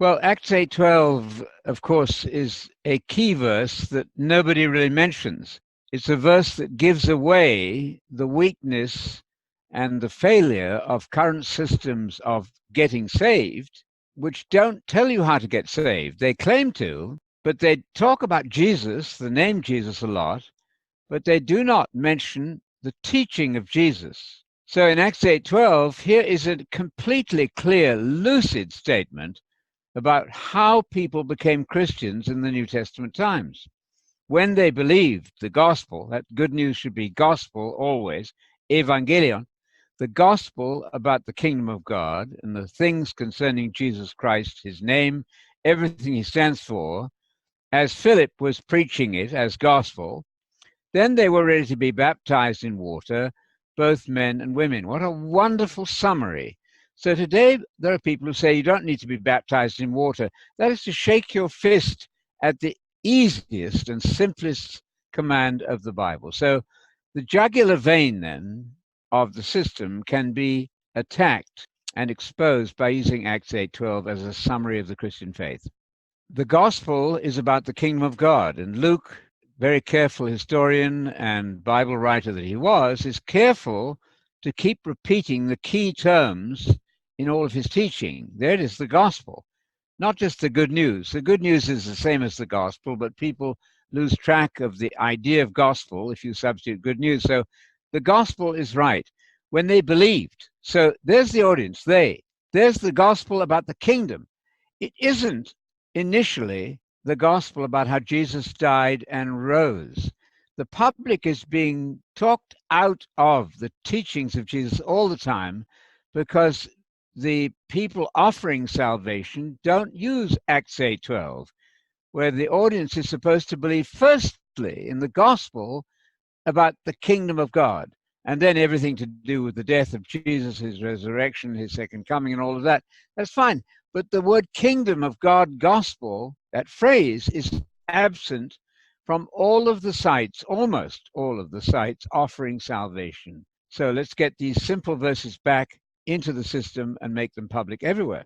Well, Acts 8:12, of course, is a key verse that nobody really mentions. It's a verse that gives away the weakness and the failure of current systems of getting saved, which don't tell you how to get saved. They claim to, but they talk about Jesus, the name Jesus, a lot, but they do not mention the teaching of Jesus. So in Acts 8:12, here is a completely clear, lucid statement about how people became Christians in the New Testament times. When they believed the gospel, that good news should be gospel always, evangelion, the gospel about the kingdom of God and the things concerning Jesus Christ, his name, everything he stands for, as Philip was preaching it as gospel, then they were ready to be baptized in water, both men and women. What a wonderful summary. So today, there are people who say you don't need to be baptized in water. That is to shake your fist at the easiest and simplest command of the Bible. So the jugular vein, then, of the system can be attacked and exposed by using Acts 8:12 as a summary of the Christian faith. The gospel is about the kingdom of God, and Luke, very careful historian and Bible writer that he was, is careful to keep repeating the key terms in all of his teaching. There it is, the gospel, not just the good news. The good news is the same as the gospel, but people lose track of the idea of gospel if you substitute good news. So the gospel is right. When they believed, so there's the audience, there's the gospel about the kingdom. It isn't initially the gospel about how Jesus died and rose. The public is being talked out of the teachings of Jesus all the time because the people offering salvation don't use Acts 8:12, where the audience is supposed to believe firstly in the gospel about the kingdom of God, and then everything to do with the death of Jesus, his resurrection, his second coming, and all of that. That's fine. But the word kingdom of God, gospel, that phrase is absent from all of the sites, almost all of the sites offering salvation. So let's get these simple verses back into the system and make them public everywhere.